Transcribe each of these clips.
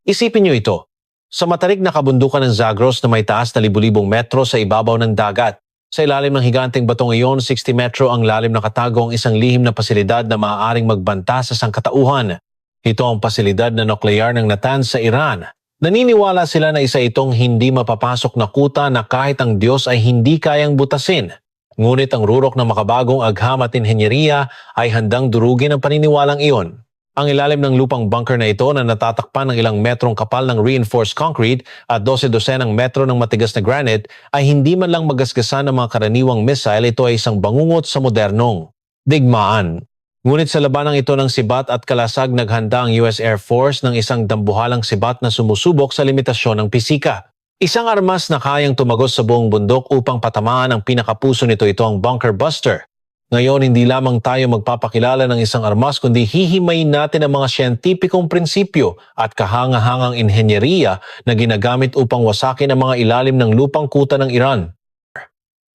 Isipin niyo ito. Sa matarik na kabundukan ng Zagros na may taas na libu-libong metro sa ibabaw ng dagat, sa ilalim ng higanteng batong iyon, 60 metro ang lalim na katago ang isang lihim na pasilidad na maaaring magbanta sa sangkatauhan. Ito ang pasilidad na nuklear ng Natanz sa Iran. Naniniwala sila na isa itong hindi mapapasok na kuta na kahit ang Diyos ay hindi kayang butasin. Ngunit ang rurok na makabagong agham at inhenyeriya ay handang durugin ang paniniwalang iyon. Ang ilalim ng lupang bunker na ito na natatakpan ng ilang metrong kapal ng reinforced concrete at 12-dosenang metro ng matigas na granite ay hindi man lang magasgasan ng mga karaniwang missile. Ito ay isang bangungot sa modernong digmaan. Ngunit sa labanang ito ng sibat at kalasag, naghanda ang US Air Force ng isang dambuhalang sibat na sumusubok sa limitasyon ng pisika. Isang armas na kayang tumagos sa buong bundok upang patamaan ang pinakapuso nito. Ito ang Bunker Buster. Ngayon, hindi lamang tayo magpapakilala ng isang armas, kundi hihimayin natin ang mga siyentipikong prinsipyo at kahangahangang inhenyeriya na ginagamit upang wasakin ang mga ilalim ng lupang kuta ng Iran.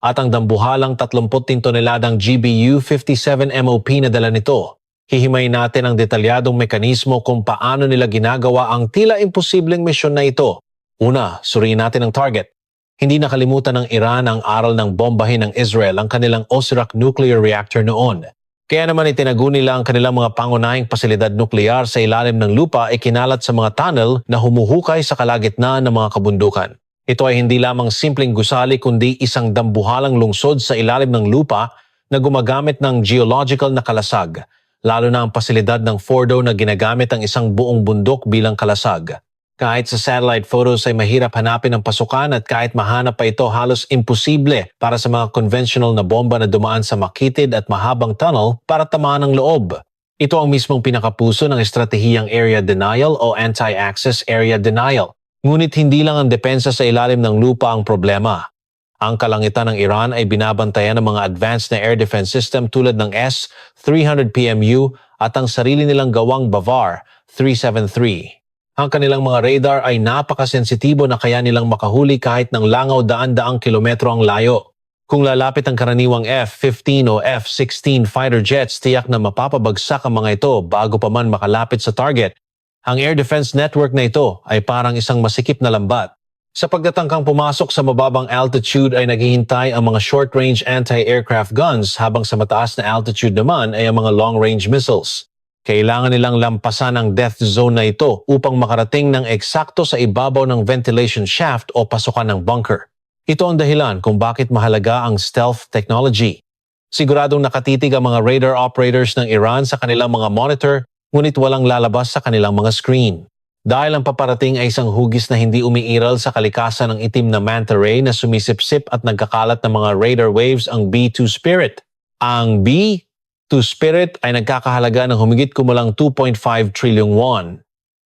At ang dambuhalang 30 toneladang GBU-57 MOP na dala nito. Hihimayin natin ang detalyadong mekanismo kung paano nila ginagawa ang tila imposibleng misyon na ito. Una, suriin natin ang target. Hindi nakalimutan ng Iran ang aral ng bombahin ng Israel ang kanilang Osirak nuclear reactor noon. Kaya naman itinago nila ang kanilang mga pangunahing pasilidad nuklear sa ilalim ng lupa ay kinalat sa mga tunnel na humuhukay sa kalagitnaan ng mga kabundukan. Ito ay hindi lamang simpleng gusali kundi isang dambuhalang lungsod sa ilalim ng lupa na gumagamit ng geological na kalasag, lalo na ang pasilidad ng Fordo na ginagamit ang isang buong bundok bilang kalasag. Kahit sa satellite photos ay mahirap hanapin ang pasukan at kahit mahanap pa ito halos imposible para sa mga conventional na bomba na dumaan sa makitid at mahabang tunnel para tamaan ang loob. Ito ang mismong pinakapuso ng estratehiyang area denial o anti-access area denial. Ngunit hindi lang ang depensa sa ilalim ng lupa ang problema. Ang kalangitan ng Iran ay binabantayan ng mga advanced na air defense system tulad ng S-300 PMU at ang sarili nilang gawang Bavar 373. Ang kanilang mga radar ay napakasensitibo na kaya nilang makahuli kahit ng langaw daan-daang kilometro ang layo. Kung lalapit ang karaniwang F-15 o F-16 fighter jets, tiyak na mapapabagsak ang mga ito bago pa man makalapit sa target. Ang air defense network na ito ay parang isang masikip na lambat. Sa pagtatangkang pumasok sa mababang altitude ay naghihintay ang mga short-range anti-aircraft guns habang sa mataas na altitude naman ay ang mga long-range missiles. Kailangan nilang lampasan ang death zone na ito upang makarating ng eksakto sa ibabaw ng ventilation shaft o pasukan ng bunker. Ito ang dahilan kung bakit mahalaga ang stealth technology. Siguradong nakatitig ang mga radar operators ng Iran sa kanilang mga monitor, ngunit walang lalabas sa kanilang mga screen. Dahil ang paparating ay isang hugis na hindi umiiral sa kalikasan ng itim na manta ray na sumisipsip at nagkakalat ng mga radar waves ang B-2 Spirit. Ang B-2 Spirit ay nagkakahalaga ng humigit kumulang 2.5 trillion won.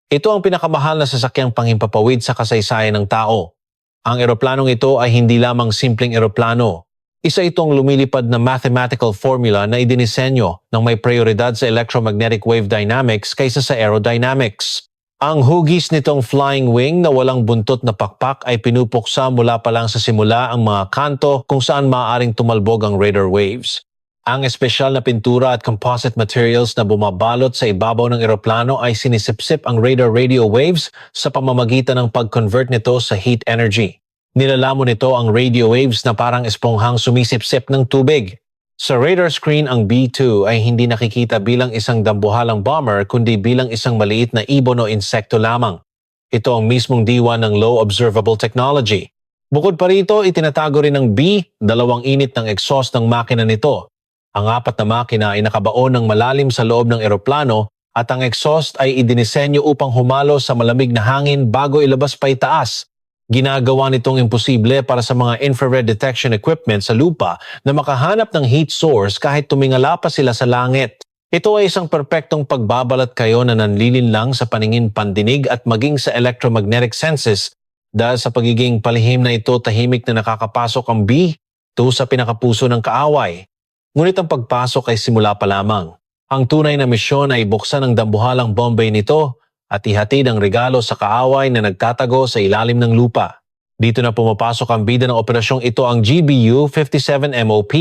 Ito ang pinakamahal na sasakyang panghimpapawid sa kasaysayan ng tao. Ang eroplanong ito ay hindi lamang simpleng eroplano. Isa itong lumilipad na mathematical formula na idinisenyo ng may prioridad sa electromagnetic wave dynamics kaysa sa aerodynamics. Ang hugis nitong flying wing na walang buntot na pakpak ay pinupuksa mula pa lang sa simula ang mga kanto kung saan maaaring tumalbog ang radar waves. Ang espesyal na pintura at composite materials na bumabalot sa ibabaw ng eroplano ay sinisipsip ang radar radio waves sa pamamagitan ng pag-convert nito sa heat energy. Nilalamon nito ang radio waves na parang esponghang sumisipsip ng tubig. Sa radar screen, ang B-2 ay hindi nakikita bilang isang dambuhalang bomber kundi bilang isang maliit na ibon o insekto lamang. Ito ang mismong diwa ng low observable technology. Bukod pa rito, itinatago rin ng B, dalawang init ng exhaust ng makina nito. Ang apat na makina ay nakabaon ng malalim sa loob ng eroplano at ang exhaust ay idinisenyo upang humalo sa malamig na hangin bago ilabas pa itaas. Ginagawa nitong imposible para sa mga infrared detection equipment sa lupa na makahanap ng heat source kahit tumingala pa sila sa langit. Ito ay isang perpektong pagbabalat kayo na nanlilinlang sa paningin pandinig at maging sa electromagnetic senses dahil sa pagiging palihim na ito tahimik na nakakapasok ang B-2 sa pinakapuso ng kaaway. Ngunit ang pagpasok ay simula pa lamang. Ang tunay na misyon ay buksan ang dambuhalang bombay nito at ihatid ang regalo sa kaaway na nagtatago sa ilalim ng lupa. Dito na pumapasok ang bida ng operasyong ito, ang GBU-57 MOP.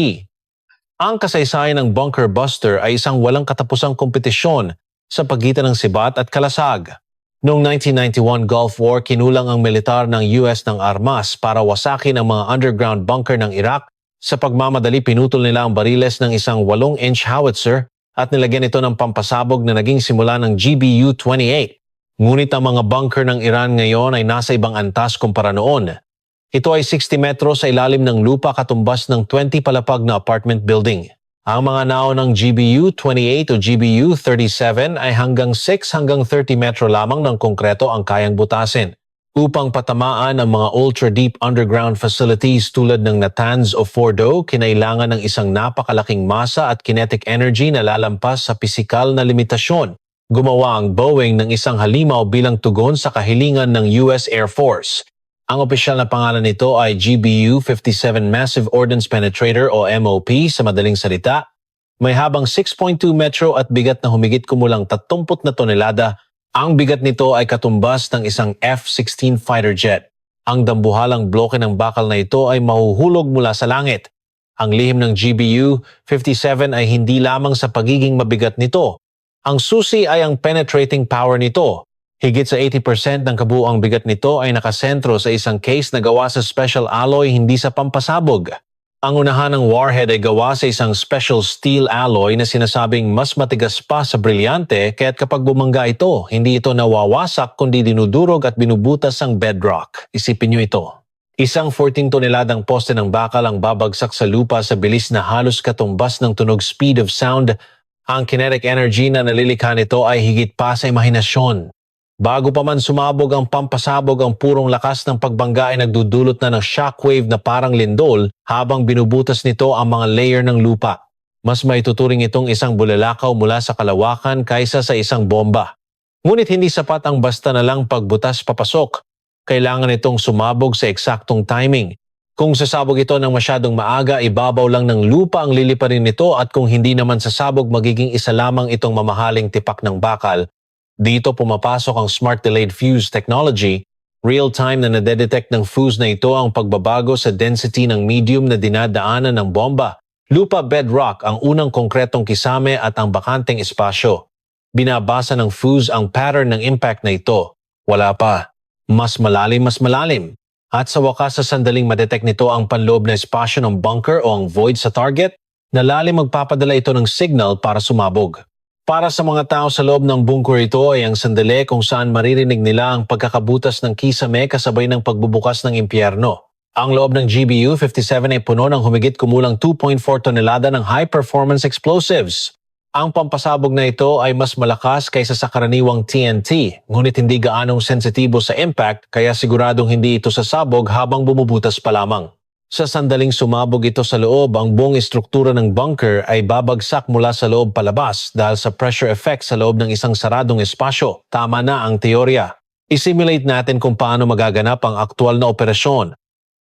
Ang kasaysayan ng Bunker Buster ay isang walang katapusang kompetisyon sa pagitan ng sibat at kalasag. Noong 1991 Gulf War, kinulang ang militar ng US ng armas para wasakin ang mga underground bunker ng Iraq. Sa pagmamadali, pinutol nila ang bariles ng isang 8-inch howitzer at nilagyan ito ng pampasabog na naging simula ng GBU-28. Ngunit ang mga bunker ng Iran ngayon ay nasa ibang antas kumpara noon. Ito ay 60 metro sa ilalim ng lupa katumbas ng 20 palapag na apartment building. Ang mga naon ng GBU-28 o GBU-37 ay hanggang 6 hanggang 30 metro lamang ng konkreto ang kayang butasin. Upang patamaan ang mga ultra-deep underground facilities tulad ng Natanz o Fordo, kinailangan ng isang napakalaking masa at kinetic energy na lalampas sa pisikal na limitasyon. Gumawa ang Boeing ng isang halimaw bilang tugon sa kahilingan ng US Air Force. Ang opisyal na pangalan nito ay GBU-57 Massive Ordnance Penetrator o MOP sa madaling salita. May habang 6.2 metro at bigat na humigit kumulang 30 na tonelada. Ang bigat nito ay katumbas ng isang F-16 fighter jet. Ang dambuhalang bloke ng bakal na ito ay mahuhulog mula sa langit. Ang lihim ng GBU-57 ay hindi lamang sa pagiging mabigat nito. Ang susi ay ang penetrating power nito. Higit sa 80% ng kabuuang bigat nito ay nakasentro sa isang case na gawa sa special alloy, hindi sa pampasabog. Ang unahan ng warhead ay gawa sa isang special steel alloy na sinasabing mas matigas pa sa brilyante, kaya't kapag bumangga ito, hindi ito nawawasak kundi dinudurog at binubutas ang bedrock. Isipin nyo ito. Isang 14 toneladang poste ng bakal ang babagsak sa lupa sa bilis na halos katumbas ng tunog speed of sound. Ang kinetic energy na nalilikha nito ay higit pa sa imahinasyon. Bago pa man sumabog ang pampasabog, ang purong lakas ng pagbangga ay nagdudulot na ng shockwave na parang lindol habang binubutas nito ang mga layer ng lupa. Mas maituturing itong isang bulalakaw mula sa kalawakan kaysa sa isang bomba. Ngunit hindi sapat ang basta na lang pagbutas papasok. Kailangan itong sumabog sa eksaktong timing. Kung sasabog ito ng masyadong maaga, ibabaw lang ng lupa ang liliparin nito, at kung hindi naman sasabog, magiging isa lamang itong mamahaling tipak ng bakal. Dito pumapasok ang Smart Delayed Fuse Technology. Real-time na nadedetect ng fuse na ito ang pagbabago sa density ng medium na dinadaanan ng bomba. Lupa bedrock ang unang konkretong kisame at ang bakanteng espasyo. Binabasa ng fuse ang pattern ng impact na ito. Wala pa. Mas malalim. At sa wakas, sa sandaling madetect nito ang panloob na espasyo ng bunker o ang void sa target, nalalim magpapadala ito ng signal para sumabog. Para sa mga tao sa loob ng bunker ito ay ang sandali kung saan maririnig nila ang pagkakabutas ng kisame kasabay ng pagbubukas ng impyerno. Ang loob ng GBU-57 ay puno ng humigit kumulang 2.4 tonelada ng high-performance explosives. Ang pampasabog na ito ay mas malakas kaysa sa karaniwang TNT, ngunit hindi gaanong sensitibo sa impact, kaya siguradong hindi ito sasabog habang bumubutas pa lamang. Sa sandaling sumabog ito sa loob, ang buong istruktura ng bunker ay babagsak mula sa loob palabas dahil sa pressure effect sa loob ng isang saradong espasyo. Tama na ang teorya. I-simulate natin kung paano magaganap ang aktual na operasyon.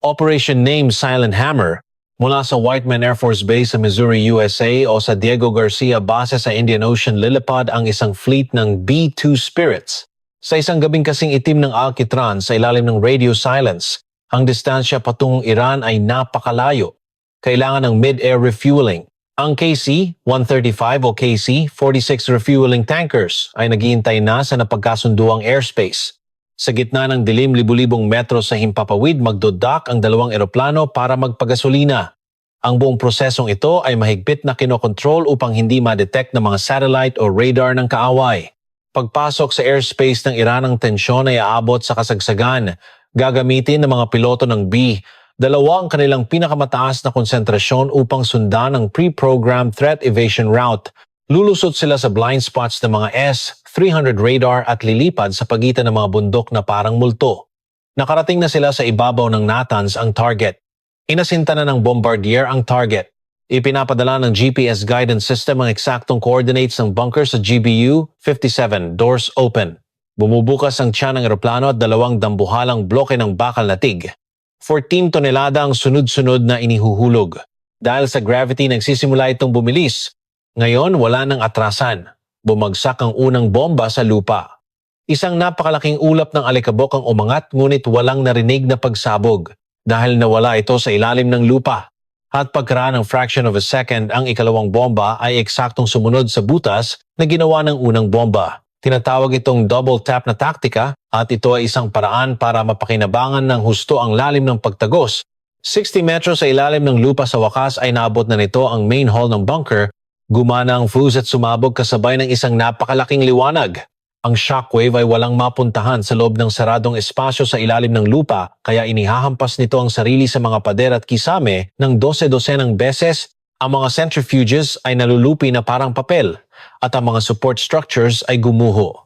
Operation name Silent Hammer. Mula sa Whiteman Air Force Base sa Missouri, USA o sa Diego Garcia Base sa Indian Ocean, lilipad ang isang fleet ng B-2 Spirits. Sa isang gabing kasing itim ng Alcatraz sa ilalim ng radio silence, ang distansya patungong Iran ay napakalayo. Kailangan ng mid-air refueling. Ang KC-135 o KC-46 refueling tankers ay naghihintay na sa napagkasunduang airspace. Sa gitna ng dilim libu-libong metro sa himpapawid, magdodock ang dalawang eroplano para magpagasolina. Ang buong prosesong ito ay mahigpit na kinokontrol upang hindi ma-detect ng mga satellite o radar ng kaaway. Pagpasok sa airspace ng Iran, ang tensyon ay aabot sa kasagsagan. Gagamitin ng mga piloto ng B-2 ang kanilang pinakamataas na konsentrasyon upang sundan ang pre-programmed threat evasion route. Lulusot sila sa blind spots ng mga S-300 radar at lilipad sa pagitan ng mga bundok na parang multo. Nakarating na sila sa ibabaw ng Natanz ang target. Inasinta na ng bombardier ang target. Ipinapadala ng GPS guidance system ang eksaktong coordinates ng bunker sa GBU-57, doors open. Bumubukas ang tiyan ng eroplano at dalawang dambuhalang bloke ng bakal na TIG. 14 tonelada ang sunod-sunod na inihuhulog. Dahil sa gravity, nagsisimula itong bumilis. Ngayon, wala nang atrasan. Bumagsak ang unang bomba sa lupa. Isang napakalaking ulap ng alikabok ang umangat, ngunit walang narinig na pagsabog dahil nawala ito sa ilalim ng lupa. At pagkaraan ng fraction of a second, ang ikalawang bomba ay eksaktong sumunod sa butas na ginawa ng unang bomba. Tinatawag itong double tap na taktika at ito ay isang paraan para mapakinabangan ng husto ang lalim ng pagtagos. 60 metros sa ilalim ng lupa sa wakas ay naabot na nito ang main hall ng bunker. Gumana ang fuse at sumabog kasabay ng isang napakalaking liwanag. Ang shockwave ay walang mapuntahan sa loob ng saradong espasyo sa ilalim ng lupa kaya inihahampas nito ang sarili sa mga pader at kisame ng 12-dosenang beses. Ang mga centrifuges ay nalulupi na parang papel at ang mga support structures ay gumuho.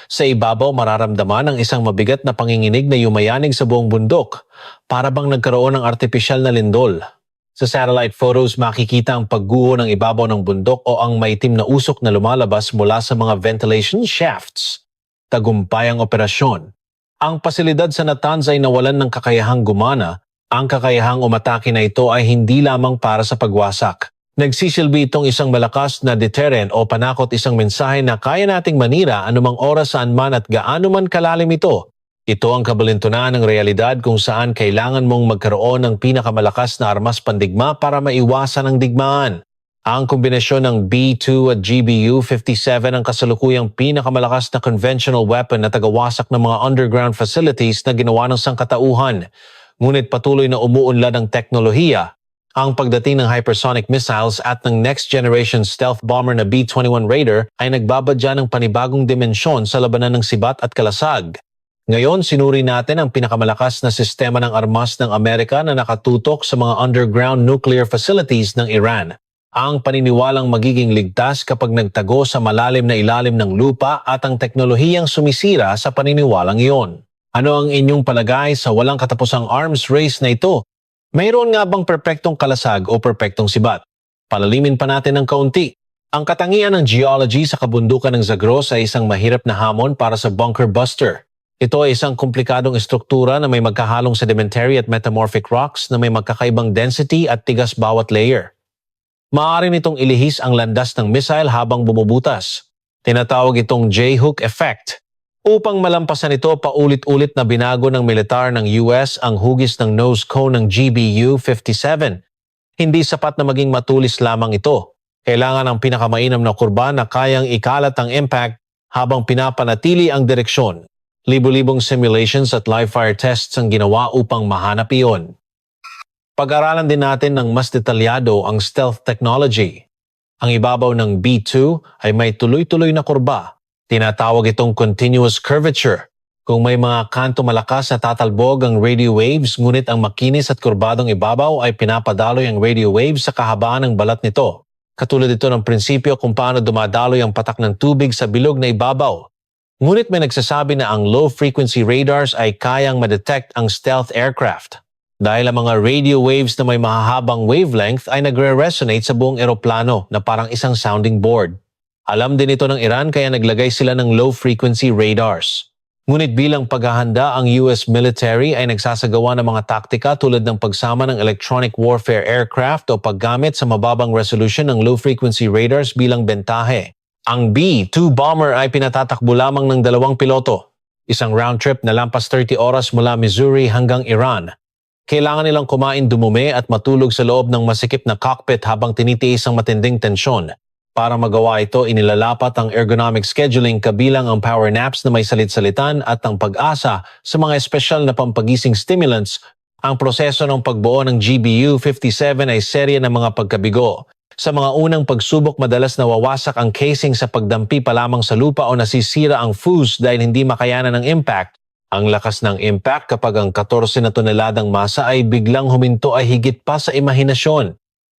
Sa ibabaw mararamdaman ang isang mabigat na panginginig na yumayanig sa buong bundok para bang nagkaroon ng artipisyal na lindol. Sa satellite photos makikita ang pagguho ng ibabaw ng bundok o ang maitim na usok na lumalabas mula sa mga ventilation shafts. Tagumpay ang operasyon. Ang pasilidad sa Natanz ay nawalan ng kakayahang gumana. Ang kakayahang umatake na ito ay hindi lamang para sa pagwasak. Nagsisilbi itong isang malakas na deterrent o panakot, isang mensahe na kaya nating manira anumang oras, saan man at gaano man kalalim ito. Ito ang kabalintunaan ng realidad kung saan kailangan mong magkaroon ng pinakamalakas na armas pandigma para maiwasan ang digmaan. Ang kombinasyon ng B-2 at GBU-57 ang kasalukuyang pinakamalakas na conventional weapon na tagawasak ng mga underground facilities na ginawa ng sangkatauhan. Ngunit patuloy na umuunlad ang teknolohiya. Ang pagdating ng hypersonic missiles at ng next-generation stealth bomber na B-21 Raider ay nagbabadya ng panibagong dimensyon sa labanan ng sibat at kalasag. Ngayon, sinuri natin ang pinakamalakas na sistema ng armas ng Amerika na nakatutok sa mga underground nuclear facilities ng Iran. Ang paniniwalang magiging ligtas kapag nagtago sa malalim na ilalim ng lupa at ang teknolohiyang sumisira sa paniniwalang iyon. Ano ang inyong palagay sa walang katapusang arms race na ito? Mayroon nga bang perpektong kalasag o perpektong sibat? Palalimin pa natin ng kaunti. Ang katangian ng geology sa kabundukan ng Zagros ay isang mahirap na hamon para sa bunker buster. Ito ay isang komplikadong estruktura na may magkahalong sedimentary at metamorphic rocks na may magkakaibang density at tigas bawat layer. Maaari nitong ilihis ang landas ng missile habang bumubutas. Tinatawag itong J-hook effect. Upang malampasan ito, paulit-ulit na binago ng militar ng US ang hugis ng nose cone ng GBU-57. Hindi sapat na maging matulis lamang ito. Kailangan ng pinakamainam na kurba na kayang ikalat ang impact habang pinapanatili ang direksyon. Libo-libong simulations at live-fire tests ang ginawa upang mahanap iyon. Pag-aralan din natin ng mas detalyado ang stealth technology. Ang ibabaw ng B-2 ay may tuloy-tuloy na kurba. Tinatawag itong continuous curvature. Kung may mga kanto malakas na tatalbog ang radio waves, ngunit ang makinis at kurbadong ibabaw ay pinapadaloy ang radio waves sa kahabaan ng balat nito. Katulad ito ng prinsipyo kung paano dumadaloy ang patak ng tubig sa bilog na ibabaw. Ngunit may nagsasabi na ang low-frequency radars ay kayang madetect ang stealth aircraft. Dahil ang mga radio waves na may mahahabang wavelength ay nagre-resonate sa buong eroplano na parang isang sounding board. Alam din ito ng Iran kaya naglagay sila ng low-frequency radars. Ngunit bilang paghahanda, ang US military ay nagsasagawa ng mga taktika tulad ng pagsama ng electronic warfare aircraft o paggamit sa mababang resolution ng low-frequency radars bilang bentahe. Ang B-2 bomber ay pinatatakbo lamang ng 2 piloto. Isang round trip na lampas 30 oras mula Missouri hanggang Iran. Kailangan nilang kumain, dumumi at matulog sa loob ng masikip na cockpit habang tinitiis ang matinding tensyon. Para magawa ito, inilalapat ang ergonomic scheduling kabilang ang power naps na may salit-salitan at ang pag-asa sa mga espesyal na pampagising stimulants. Ang proseso ng pagbuo ng GBU-57 ay serye ng mga pagkabigo. Sa mga unang pagsubok, madalas nawawasak ang casing sa pagdampi pa lamang sa lupa o nasisira ang fuse dahil hindi makayanan ng impact. Ang lakas ng impact kapag ang 14 na toneladang masa ay biglang huminto ay higit pa sa imahinasyon.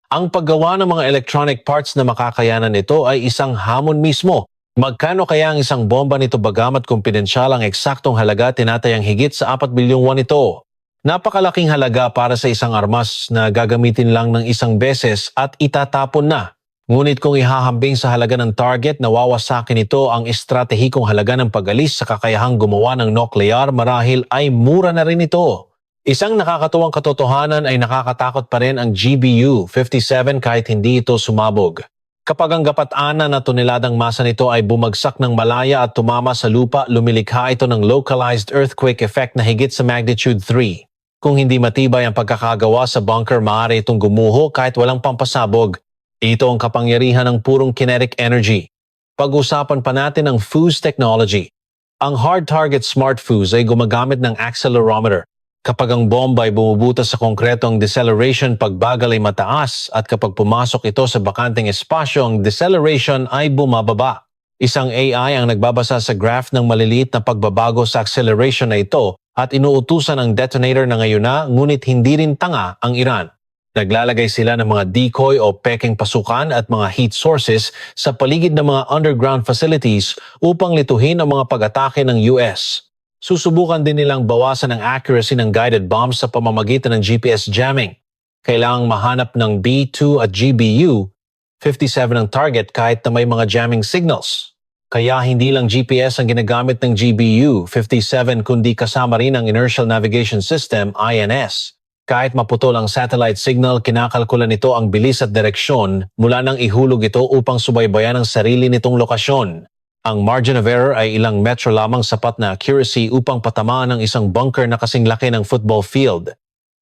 Ang paggawa ng mga electronic parts na makakayanan nito ay isang hamon mismo. Magkano kaya ang isang bomba nito bagamat kumpidensyal ang eksaktong halaga, tinatayang higit sa 4 bilyong won ito. Napakalaking halaga para sa isang armas na gagamitin lang ng isang beses at itatapon na. Ngunit kung ihahambing sa halaga ng target, nawawasakin ito ang estratehikong halaga ng pag-alis sa kakayahang gumawa ng nuklear, marahil ay mura na rin ito. Isang nakakatuwang katotohanan ay nakakatakot pa rin ang GBU-57 kahit hindi ito sumabog. Kapag ang gapat-ana na toneladang masa nito ay bumagsak ng malaya at tumama sa lupa, lumilikha ito ng localized earthquake effect na higit sa magnitude 3. Kung hindi matibay ang pagkakagawa sa bunker, maaari itong gumuho kahit walang pampasabog. Ito ang kapangyarihan ng purong kinetic energy. Pag-usapan pa natin ang fuse technology. Ang hard target smart fuse ay gumagamit ng accelerometer. Kapag ang bomba ay bumubutas sa konkretong deceleration, pagbagal ay mataas at kapag pumasok ito sa bakanteng espasyo, ang deceleration ay bumababa. Isang AI ang nagbabasa sa graph ng maliliit na pagbabago sa acceleration na ito at inuutusan ang detonator na ngayon na, ngunit hindi rin tanga ang Iran. Naglalagay sila ng mga decoy o pekeng pasukan at mga heat sources sa paligid ng mga underground facilities upang lituhin ang mga pag-atake ng US. Susubukan din nilang bawasan ang accuracy ng guided bombs sa pamamagitan ng GPS jamming. Kailangang mahanap ng B2 at GBU 57 ang target kahit na may mga jamming signals. Kaya hindi lang GPS ang ginagamit ng GBU 57 kundi kasama rin ang Inertial Navigation System INS. Kahit maputol ang satellite signal, kinakalkula nito ang bilis at direksyon mula nang ihulog ito upang subaybayan ang sarili nitong lokasyon. Ang margin of error ay ilang metro lamang sapat na accuracy upang patamaan ang isang bunker na kasing laki ng football field.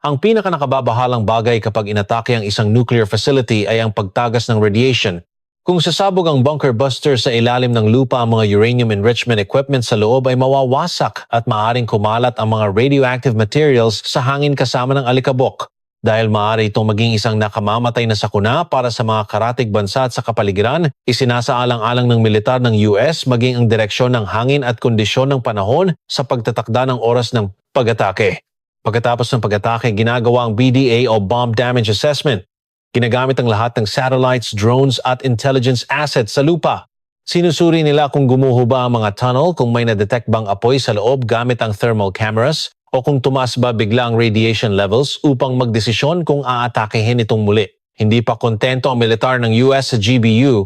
Ang pinakanakababahalang bagay kapag inatake ang isang nuclear facility ay ang pagtagas ng radiation. Kung sasabog ang bunker buster sa ilalim ng lupa, ang mga uranium enrichment equipment sa loob ay mawawasak at maaaring kumalat ang mga radioactive materials sa hangin kasama ng alikabok. Dahil maaari itong maging isang nakamamatay na sakuna para sa mga karatig bansa at sa kapaligiran, isinasaalang-alang ng militar ng US maging ang direksyon ng hangin at kondisyon ng panahon sa pagtatakda ng oras ng pag-atake. Pagkatapos ng pag-atake, ginagawa ang BDA o Bomb Damage Assessment. Ginagamit ang lahat ng satellites, drones at intelligence assets sa lupa. Sinusuri nila kung gumuho ba ang mga tunnel, kung may na-detect bang apoy sa loob gamit ang thermal cameras, o kung tumaas ba bigla ang radiation levels upang magdesisyon kung aatakehin itong muli. Hindi pa kontento ang militar ng US sa GBU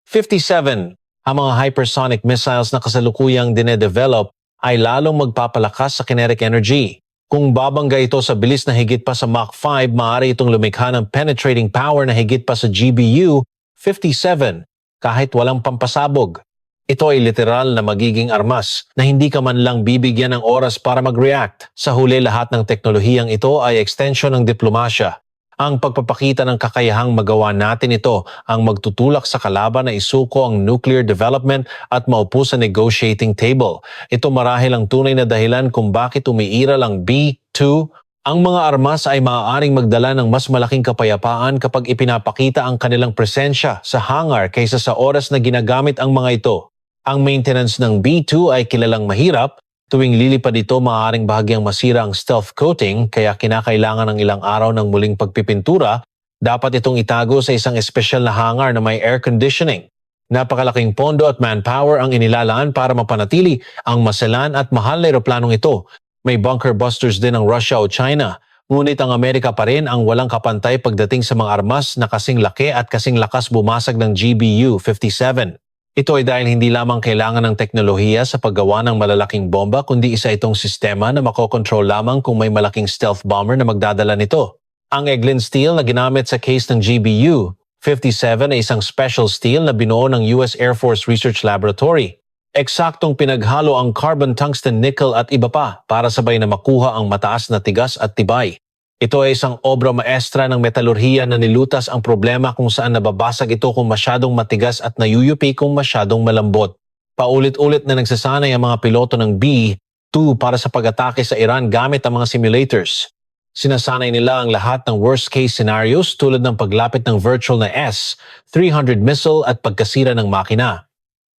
57. Ang mga hypersonic missiles na kasalukuyang dinedevelop ay lalong magpapalakas sa kinetic energy. Kung babangga ito sa bilis na higit pa sa Mach 5, maaari itong lumikha ng penetrating power na higit pa sa GBU 57 kahit walang pampasabog. Ito ay literal na magiging armas na hindi ka man lang bibigyan ng oras para mag-react. Sa huli, lahat ng teknolohiyang ito ay extension ng diplomasya. Ang pagpapakita ng kakayahang magawa natin ito ang magtutulak sa kalaban na isuko ang nuclear development at maupo sa negotiating table. Ito marahil ang tunay na dahilan kung bakit umiiral ang B2. Ang mga armas ay maaaring magdala ng mas malaking kapayapaan kapag ipinapakita ang kanilang presensya sa hangar kaysa sa oras na ginagamit ang mga ito. Ang maintenance ng B2 ay kilalang mahirap. Tuwing lilipad ito, maaaring bahagyang masira ang stealth coating kaya kinakailangan ng ilang araw ng muling pagpipintura. Dapat itong itago sa isang espesyal na hangar na may air conditioning. Napakalaking pondo at manpower ang inilalaan para mapanatili ang maselan at mahal na eroplanong ito. May bunker busters din ang Russia o China. Ngunit ang Amerika pa rin ang walang kapantay pagdating sa mga armas na kasing laki at kasing lakas bumasag ng GBU 57. Ito ay dahil hindi lamang kailangan ng teknolohiya sa paggawa ng malalaking bomba kundi isa itong sistema na makokontrol lamang kung may malaking stealth bomber na magdadala nito. Ang Eglin Steel na ginamit sa case ng GBU 57 ay isang special steel na binuo ng US Air Force Research Laboratory. Eksaktong pinaghalo ang carbon, tungsten, nickel at iba pa para sabay na makuha ang mataas na tigas at tibay. Ito ay isang obra maestra ng metalurhiya na nilutas ang problema kung saan nababasag ito kung masyadong matigas at nayuyupi kung masyadong malambot. Paulit-ulit na nagsasanay ang mga piloto ng B-2 para sa pag-atake sa Iran gamit ang mga simulators. Sinasanay nila ang lahat ng worst-case scenarios tulad ng paglapit ng virtual na S-300 missile at pagkasira ng makina.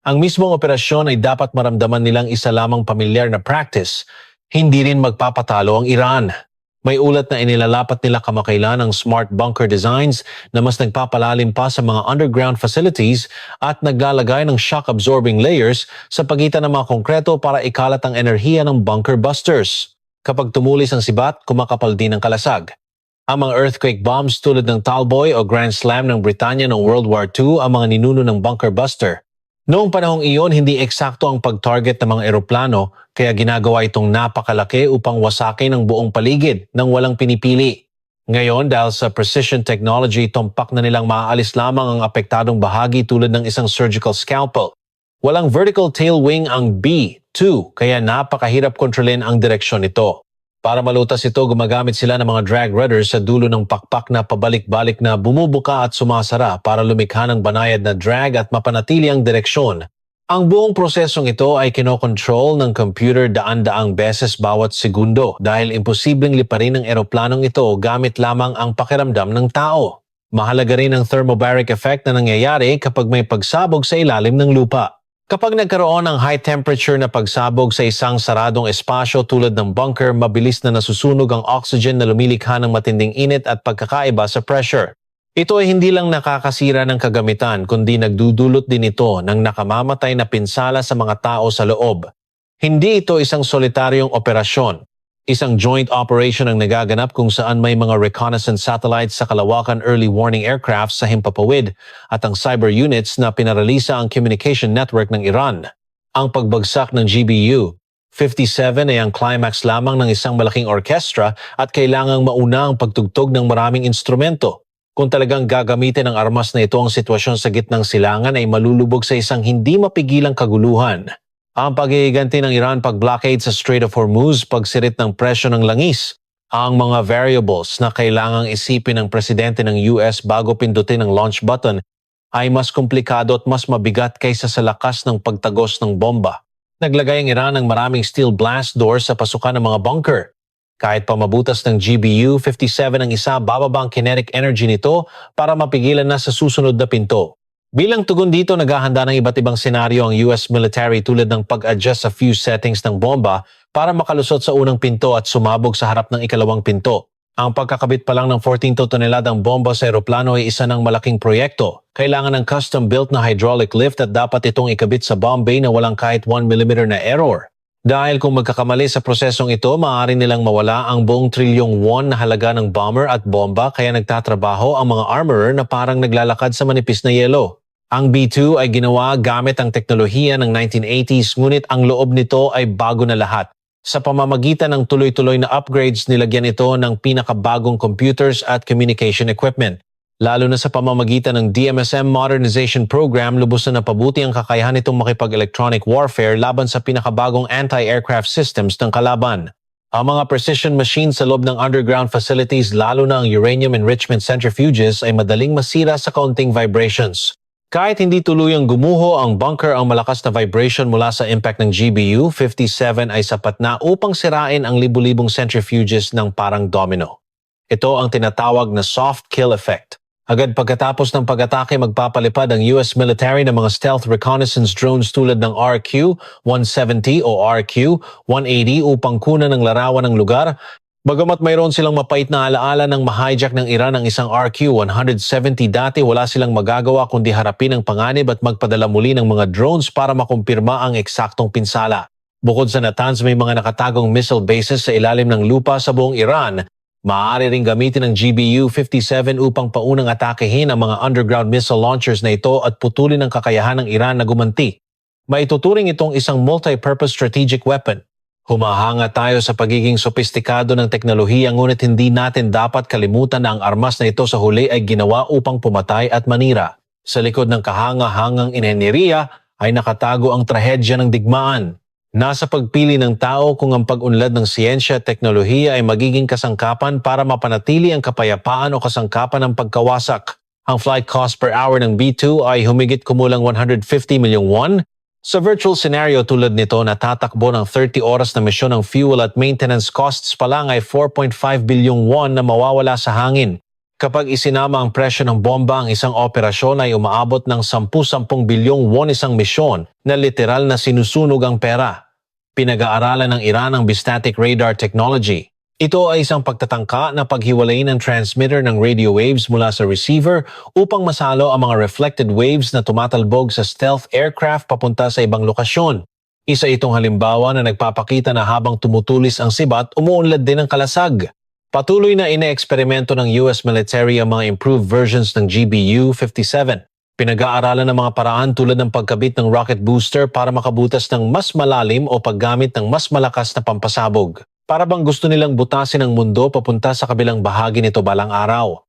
Ang mismong operasyon ay dapat maramdaman nilang isa lamang pamilyar na practice. Hindi rin magpapatalo ang Iran. May ulat na inilalapat nila kamakailan ang smart bunker designs na mas nagpapalalim pa sa mga underground facilities at naglalagay ng shock-absorbing layers sa pagitan ng mga konkreto para ikalat ang enerhiya ng bunker busters. Kapag tumulis ang sibat, kumakapal din ang kalasag. Ang mga earthquake bombs tulad ng Talboy o Grand Slam ng Britanya noong World War II ang mga ninuno ng bunker buster. Noong panahong iyon, hindi eksakto ang pag-target ng mga eroplano kaya ginagawa itong napakalaki upang wasakin ang buong paligid nang walang pinipili. Ngayon, dahil sa precision technology, tumpak na nilang maaalis lamang ang apektadong bahagi tulad ng isang surgical scalpel. Walang vertical tail wing ang B-2 kaya napakahirap kontrolin ang direksyon nito. Para malutas ito, gumagamit sila ng mga drag rudders sa dulo ng pakpak na pabalik-balik na bumubuka at sumasara para lumikha ng banayad na drag at mapanatili ang direksyon. Ang buong prosesong ito ay kinokontrol ng computer daan-daang beses bawat segundo dahil imposibleng liparin ng eroplanong ito gamit lamang ang pakiramdam ng tao. Mahalaga rin ang thermobaric effect na nangyayari kapag may pagsabog sa ilalim ng lupa. Kapag nagkaroon ng high temperature na pagsabog sa isang saradong espasyo tulad ng bunker, mabilis na nasusunog ang oxygen na lumilikha ng matinding init at pagkakaiba sa pressure. Ito ay hindi lang nakakasira ng kagamitan kundi nagdudulot din ito ng nakamamatay na pinsala sa mga tao sa loob. Hindi ito isang solitaryong operasyon. Isang joint operation ang nagaganap kung saan may mga reconnaissance satellites sa kalawakan early warning aircraft sa himpapawid at ang cyber units na pinaralisa ang communication network ng Iran. Ang pagbagsak ng GBU-57 ay ang climax lamang ng isang malaking orkestra at kailangang mauna ang pagtugtog ng maraming instrumento. Kung talagang gagamitin ng armas na ito ang sitwasyon sa gitnang silangan ay malulubog sa isang hindi mapigilang kaguluhan. Ang paghihiganti ng Iran pag-blockade sa Strait of Hormuz, pagsirit ng presyo ng langis, ang mga variables na kailangang isipin ng presidente ng US bago pindutin ang launch button ay mas komplikado at mas mabigat kaysa sa lakas ng pagtagos ng bomba. Naglagay ang Iran ng maraming steel blast doors sa pasukan ng mga bunker. Kahit pa mabutas ng GBU-57 ang isa, bababa ang kinetic energy nito para mapigilan na sa susunod na pinto. Bilang tugon dito, naghahanda ng iba't ibang senaryo ang US military tulad ng pag-adjust sa fuse settings ng bomba para makalusot sa unang pinto at sumabog sa harap ng ikalawang pinto. Ang pagkakabit pa lang ng 14 toneladang bomba sa eroplano ay isa ng malaking proyekto. Kailangan ng custom-built na hydraulic lift at dapat itong ikabit sa bomb bay na walang kahit 1 mm na error. Dahil kung magkakamali sa prosesong ito, maaari nilang mawala ang buong trilyong won na halaga ng bomber at bomba kaya nagtatrabaho ang mga armorer na parang naglalakad sa manipis na yelo. Ang B-2 ay ginawa gamit ang teknolohiya ng 1980s ngunit ang loob nito ay bago na lahat. Sa pamamagitan ng tuloy-tuloy na upgrades, nilagyan ito ng pinakabagong computers at communication equipment. Lalo na sa pamamagitan ng DMSM Modernization Program, lubos na napabuti ang kakayahan nitong makipag-electronic warfare laban sa pinakabagong anti-aircraft systems ng kalaban. Ang mga precision machines sa loob ng underground facilities, lalo na ang uranium enrichment centrifuges, ay madaling masira sa kaunting vibrations. Kahit hindi tuluyang gumuho ang bunker, ang malakas na vibration mula sa impact ng GBU-57 ay sapat na upang sirain ang libu-libong centrifuges ng parang domino. Ito ang tinatawag na soft kill effect. Agad pagkatapos ng pag-atake, magpapalipad ang US military ng mga stealth reconnaissance drones tulad ng RQ-170 o RQ-180 upang kunan ng larawan ng lugar. Bagamat mayroon silang mapait na alaala ng ma-hijack ng Iran ang isang RQ-170 dati, wala silang magagawa kundi harapin ang panganib at magpadala muli ng mga drones para makumpirma ang eksaktong pinsala. Bukod sa Natanz, may mga nakatagong missile bases sa ilalim ng lupa sa buong Iran. Maaari ring gamitin ng GBU-57 upang paunang atakehin ang mga underground missile launchers na ito at putulin ang kakayahan ng Iran na gumanti. Maituturing itong isang multi-purpose strategic weapon. Humahanga tayo sa pagiging sopistikado ng teknolohiya ngunit hindi natin dapat kalimutan na ang armas na ito sa huli ay ginawa upang pumatay at manira. Sa likod ng kahanga-hangang inhenyeriya ay nakatago ang trahedya ng digmaan. Nasa pagpili ng tao kung ang pag-unlad ng siyensya at teknolohiya ay magiging kasangkapan para mapanatili ang kapayapaan o kasangkapan ng pagkawasak. Ang flight cost per hour ng B-2 ay humigit kumulang 150 milyong won. Sa virtual scenario tulad nito, natatakbo ng 30 oras na misyon ng fuel at maintenance costs pa lang ay 4.5 bilyong won na mawawala sa hangin. Kapag isinama ang presyo ng bomba, ang isang operasyon ay umaabot ng 10-10 bilyong won isang misyon na literal na sinusunog ang pera. Pinag-aaralan ng Iran ang bistatic radar technology. Ito ay isang pagtatangka na paghiwalayin ng transmitter ng radio waves mula sa receiver upang masalo ang mga reflected waves na tumatalbog sa stealth aircraft papunta sa ibang lokasyon. Isa itong halimbawa na nagpapakita na habang tumutulis ang sibat, umuunlad din ang kalasag. Patuloy na ine-eksperimento ng US military ang mga improved versions ng GBU-57. Pinag-aaralan ng mga paraan tulad ng pagkabit ng rocket booster para makabutas ng mas malalim o paggamit ng mas malakas na pampasabog. Para bang gusto nilang butasin ang mundo papunta sa kabilang bahagi nito balang araw.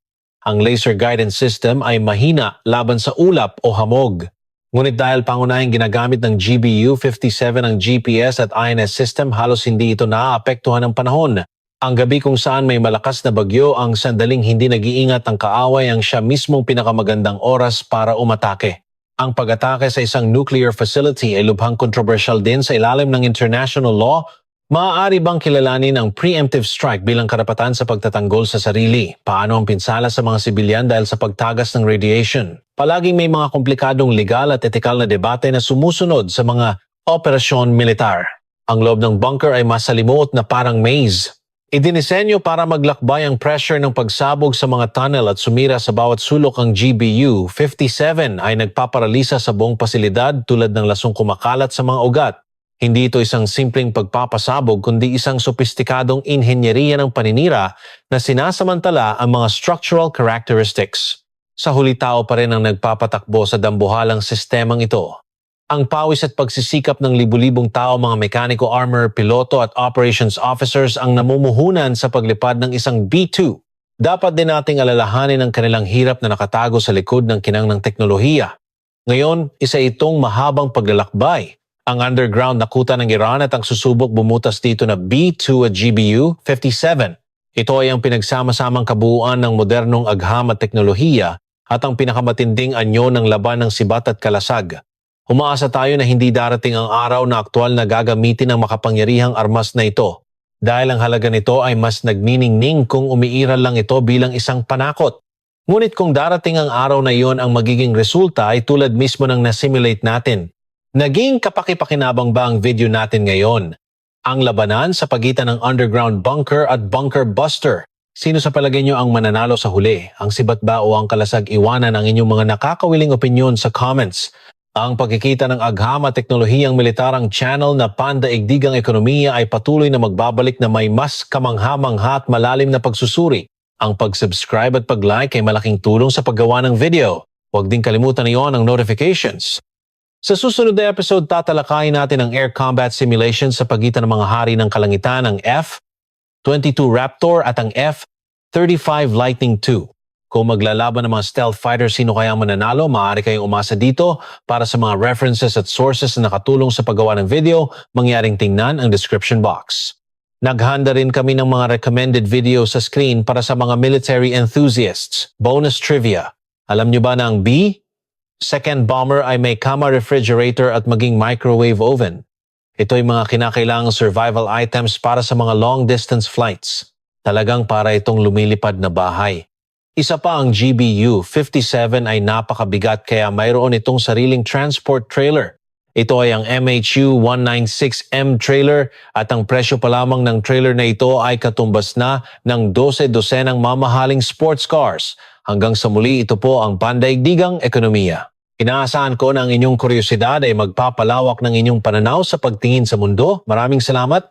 Ang laser guidance system ay mahina laban sa ulap o hamog. Ngunit dahil pangunahing ginagamit ng GBU-57 ang GPS at INS system, halos hindi ito naaapektuhan ng panahon. Ang gabi kung saan may malakas na bagyo ang sandaling hindi nag-iingat ang kaaway ang siya mismong pinakamagandang oras para umatake. Ang pag-atake sa isang nuclear facility ay lubhang kontrobersyal din sa ilalim ng international law. Maaari bang kilalanin ang preemptive strike bilang karapatan sa pagtatanggol sa sarili? Paano ang pinsala sa mga sibilyan dahil sa pagtagas ng radiation? Palaging may mga komplikadong legal at etikal na debate na sumusunod sa mga operasyon militar. Ang loob ng bunker ay masalimuot na parang maze. Idinisenyo para maglakbay ang pressure ng pagsabog sa mga tunnel at sumira sa bawat sulok. Ang GBU-57 ay nagpaparalisa sa buong pasilidad tulad ng lasong kumakalat sa mga ugat. Hindi ito isang simpleng pagpapasabog kundi isang sopistikadong inhenyeriya ng paninira na sinasamantala ang mga structural characteristics. Sa huli tao pa rin ang nagpapatakbo sa dambuhalang sistemang ito. Ang pawis at pagsisikap ng libu-libong tao, mga mekaniko, armor, piloto at operations officers ang namumuhunan sa paglipad ng isang B-2. Dapat din nating alalahanin ang kanilang hirap na nakatago sa likod ng kinang ng teknolohiya. Ngayon, isa itong mahabang paglalakbay. Ang underground na kuta ng Iran at ang susubok bumutas dito na B-2 at GBU-57. Ito ay ang pinagsama-samang kabuuan ng modernong agham at teknolohiya at ang pinakamatinding anyo ng laban ng sibat at kalasag. Umaasa tayo na hindi darating ang araw na aktwal na gagamitin ang makapangyarihang armas na ito dahil ang halaga nito ay mas nagniningning kung umiiral lang ito bilang isang panakot. Ngunit kung darating ang araw na iyon, ang magiging resulta ay tulad mismo ng nasimulate natin. Naging kapakipakinabang ba ang video natin ngayon? Ang labanan sa pagitan ng underground bunker at bunker buster. Sino sa palagay nyo ang mananalo sa huli? Ang sibat ba o ang kalasag? Iwanan ang inyong mga nakakawiling opinyon sa comments. Ang pagkikita ng agham at teknolohiyang militarang channel na pandaigdigang ekonomiya ay patuloy na magbabalik na may mas kamangha-mangha at malalim na pagsusuri. Ang pag-subscribe at pag-like ay malaking tulong sa paggawa ng video. Huwag din kalimutan iyon ang notifications. Sa susunod na episode, tatalakayin natin ang air combat simulation sa pagitan ng mga hari ng kalangitan, ang F-22 Raptor at ang F-35 Lightning II. Kung maglalaban ng mga stealth fighter, sino kaya mananalo? Maaari kayong umasa dito. Para sa mga references at sources na nakatulong sa paggawa ng video, mangyaring tingnan ang description box. Naghanda rin kami ng mga recommended video sa screen para sa mga military enthusiasts. Bonus trivia. Alam nyo ba na ang B-2 bomber ay may kama refrigerator at maging microwave oven? Ito ay mga kinakailangang survival items para sa mga long-distance flights. Talagang para itong lumilipad na bahay. Isa pa, ang GBU-57 ay napakabigat kaya mayroon itong sariling transport trailer. Ito ay ang MHU-196M trailer at ang presyo pa lamang ng trailer na ito ay katumbas na ng 12 dosenang mamahaling sports cars. Hanggang sa muli, ito po ang pandaigdigang ekonomiya. Inaasahan ko na ang inyong kuryosidad ay magpapalawak ng inyong pananaw sa pagtingin sa mundo. Maraming salamat.